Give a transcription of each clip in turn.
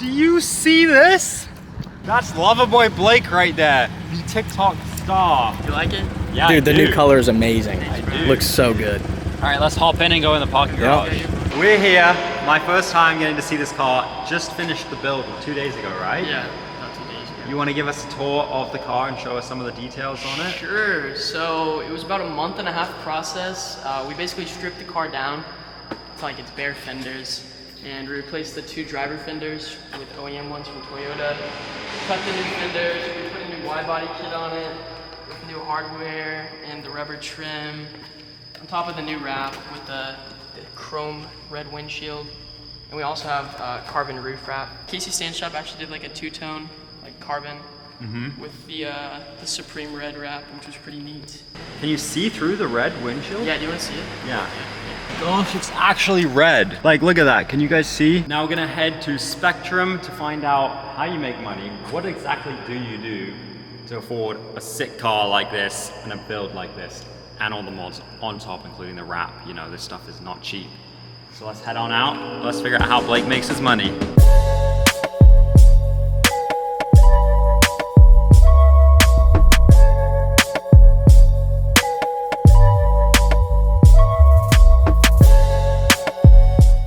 Do you see this? That's Loverboy Blake right there, the TikTok star. You like it? Yeah, dude, the new color is amazing. Thanks, Looks so good. All right, let's hop in and go in the parking garage. We're here. My first time getting to see this car. Just finished the build 2 days ago, right? Yeah, not 2 days ago. You want to give us a tour of the car and show us some of the details on it? Sure. So it was about a month-and-a-half process. We basically stripped the car down to like its bare fenders, and we replaced the 2 driver fenders with OEM ones from Toyota. Cut the new fenders. We put a new wide-body kit on it with new hardware and the rubber trim. On top of the new wrap with the chrome red windshield. And we also have carbon roof wrap. Casey Stand Shop actually did like a 2-tone, like carbon, with the Supreme red wrap, which was pretty neat. Can you see through the red windshield? Yeah, do you want to see it? Yeah. Gosh, it's actually red. Like, look at that. Can you guys see? Now we're gonna head to Spectrum to find out how you make money. What exactly do you do to afford a sick car like this and a build like this? And all the mods on top, including the wrap. You know, this stuff is not cheap. So let's head on out. Let's figure out how Blake makes his money.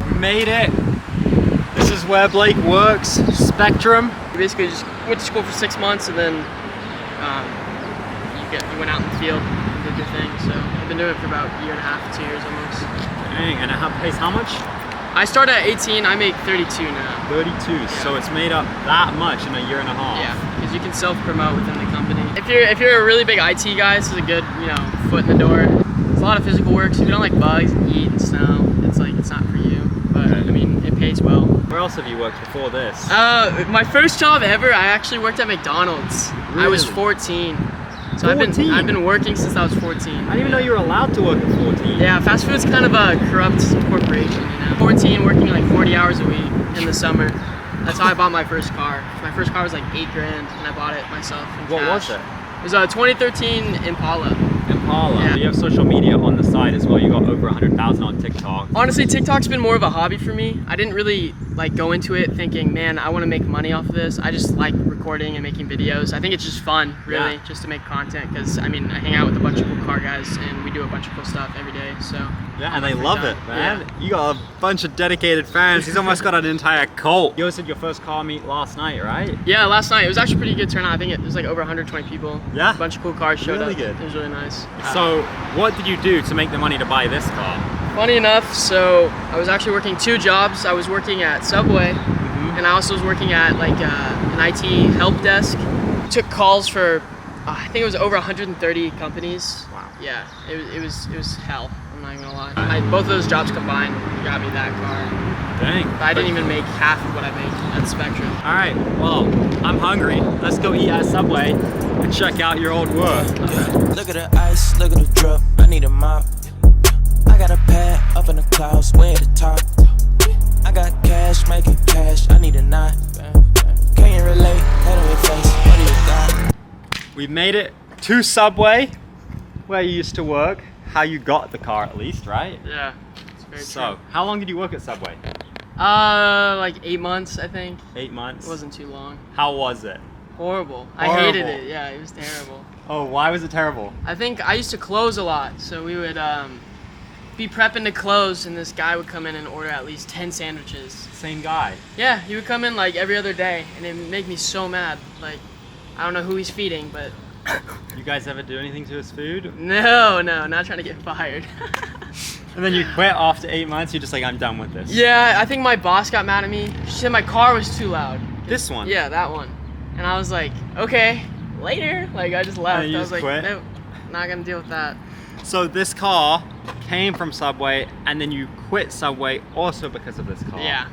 We made it. This is where Blake works, Spectrum. We basically just went to school for 6 months, and then you went out in the field and did your thing. So I've been doing it for about a year and a half, 2 years almost. Dang, and it pays how much? I started at 18, I make 32 now. 32, yeah. So it's made up that much in a year and a half. Yeah, because you can self-promote within the company. If you're a really big IT guy, this is a good, foot in the door. It's a lot of physical work, so if you don't like bugs and heat and snow, it's not for you. But I mean, it pays well. Where else have you worked before this? My first job ever, I actually worked at McDonald's. Really? I was 14. So 14? I've been working since I was 14. I didn't even know you were allowed to work at 14. Yeah, fast food's kind of a corrupt corporation, 14, working like 40 hours a week in the summer. That's how I bought my first car. My first car was like $8 grand, and I bought it myself in What cash. was it? It was a 2013 Impala. Impala. Yeah. You have social media on the side as well. You got over 100,000 on TikTok. Honestly, TikTok's been more of a hobby for me. I didn't really go into it thinking, man, I want to make money off of this. I just like recording and making videos. I think it's just fun, really, just to make content. Because I mean, I hang out with a bunch of cool car guys, and we do a bunch of cool stuff every day. So yeah, and they love it, man. Yeah. You got a bunch of dedicated fans. He's almost got an entire cult. You also did your first car meet last night, right? Yeah, last night. It was actually pretty good turnout. I think it was like over 120 people. Yeah. A bunch of cool cars showed Really up. good. It was really nice. So, what did you do to make the money to buy this car? Funny enough, so I was actually working 2 jobs. I was working at Subway, and I also was working at like an IT help desk. Took calls for, I think it was over 130 companies. Wow. Yeah, it was hell. I'm not even gonna lie. Both of those jobs combined got me that car. Dang. But I didn't even make half of what I make at Spectrum. All right, well, I'm hungry. Let's go eat at Subway and check out your old work. Yeah. Look at the ice, look at the drip. I need a mop. I got a pad up in the clouds, way at the top. I got cash, making cash. I need a knot. Can you relate? Head on your face. What do you got? We made it to Subway, where you used to work. How you got the car, at least, right? Yeah, it's very So, how long did you work at Subway? true. Like 8 months, I think. 8 months. It wasn't too long. How was it? Horrible. I Horrible. hated it. Yeah, it was terrible. Oh, why was it terrible? I think I used to close a lot, so we would be prepping to close, and this guy would come in and order at least 10 sandwiches. Same guy. Yeah, he would come in like every other day, and it would make me so mad. Like, I don't know who he's feeding, but You guys ever do anything to his food? no, not trying to get fired. And then you quit after 8 months, you're just like, I'm done with this. Yeah, I think my boss got mad at me. She said my car was too loud. This one? Yeah, that one. And I was like, okay, later. Like, I just left. And you I was just like, quit? nope, not gonna deal with that. So this car came from Subway, and then you quit Subway also because of this car. Yeah.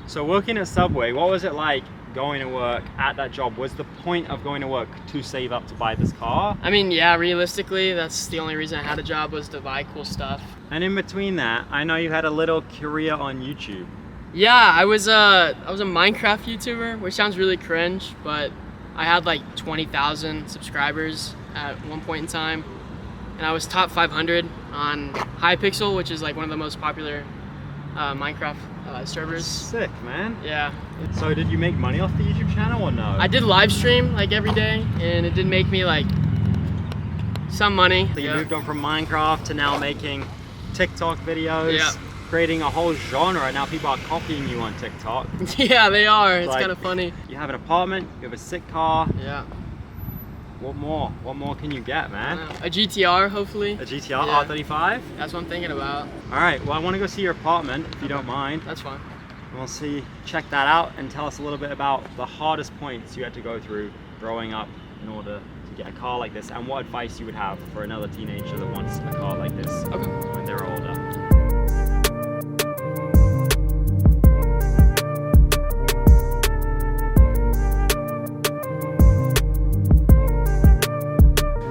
So working at Subway, what was it like going to work at that job? Was the point of going to work to save up to buy this car? I mean, yeah, realistically, that's the only reason I had a job was to buy cool stuff. And in between that, I know you had a little career on YouTube. Yeah, I was a Minecraft YouTuber, which sounds really cringe, but I had like 20,000 subscribers at one point in time, and I was top 500 on Hypixel, which is like one of the most popular Minecraft servers. Sick, man. Yeah. So did you make money off the YouTube channel or no? I did live stream like every day, and it did make me like some money. So you moved on from Minecraft to now making TikTok videos, Yeah. creating a whole genre, and now people are copying you on TikTok. Yeah, they are. It's Like, kind of funny. You have an apartment, you have a sick car. Yeah. What more? What more can you get, man? A GTR, hopefully. A GTR Yeah. R35? That's what I'm thinking about. All right, well, I want to go see your apartment, if you don't mind. That's fine. We'll see, check that out, and tell us a little bit about the hardest points you had to go through growing up in order to get a car like this, and what advice you would have for another teenager that wants a car like this Okay. when they're older.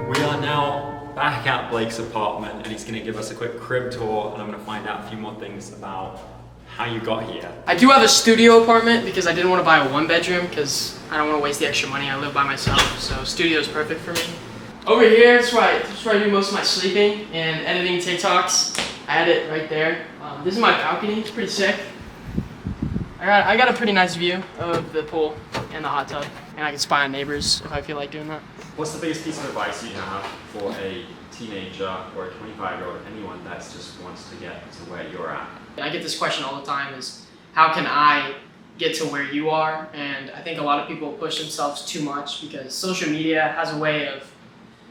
We are now back at Blake's apartment, and he's going to give us a quick crib tour, and I'm going to find out a few more things about how you got here. I do have a studio apartment because I didn't want to buy a 1-bedroom because I don't want to waste the extra money. I live by myself, so studio is perfect for me. Over here, that's where I do most of my sleeping and editing TikToks. I had it right there. This is my balcony. It's pretty sick. I got a pretty nice view of the pool and the hot tub, and I can spy on neighbors if I feel like doing that. What's the biggest piece of advice you have for a teenager or a 25-year-old, anyone that just wants to get to where you're at? I get this question all the time is, how can I get to where you are? And I think a lot of people push themselves too much because social media has a way of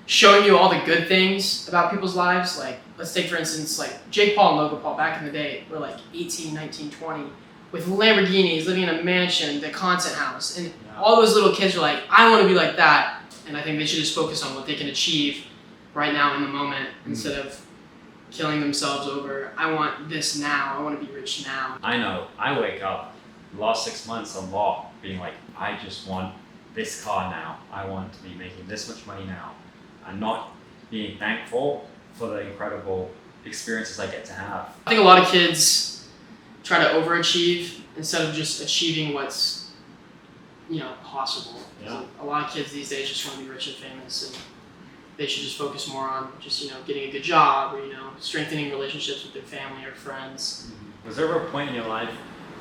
showing you all the good things about people's lives. Like, let's take for instance, like Jake Paul and Logan Paul back in the day were like 18, 19, 20 with Lamborghinis, living in a mansion, the content house. And all those little kids are like, I want to be like that. And I think they should just focus on what they can achieve right now in the moment instead of killing themselves over, I want this now, I want to be rich now. I know, I wake up the last 6 months a lot being like, I just want this car now. I want to be making this much money now. And not being thankful for the incredible experiences I get to have. I think a lot of kids try to overachieve instead of just achieving what's, possible. Yeah. A lot of kids these days just want to be rich and famous, and they should just focus more on just, getting a good job or, strengthening relationships with their family or friends. Was there ever a point in your life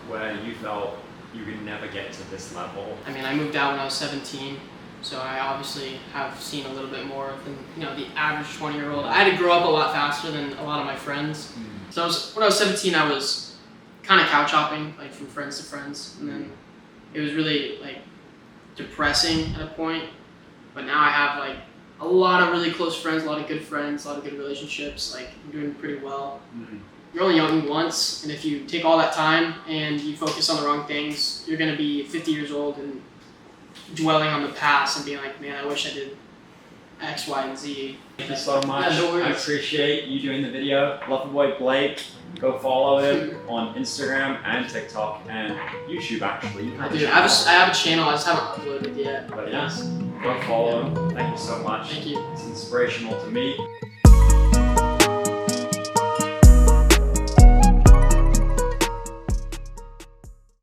where you felt you could never get to this level? I mean, I moved out when I was 17, so I obviously have seen a little bit more than, the average 20-year-old. I had to grow up a lot faster than a lot of my friends. So when I was 17, I was kind of couch hopping, like from friends to friends, and then it was really like depressing at a point. But now I have like a lot of really close friends, a lot of good friends, a lot of good relationships. Like, I'm doing pretty well. You're only young once, and if you take all that time and you focus on the wrong things, you're gonna be 50 years old and dwelling on the past and being like, man, I wish I did X, Y, and Z. Thank you so much. Yeah, no worries. I appreciate you doing the video. Love the boy Blake. Go follow him on Instagram and TikTok and YouTube actually. I do. I have a channel, I just haven't uploaded it yet. But yes, go follow him. Thank you so much. Thank you. It's inspirational to me.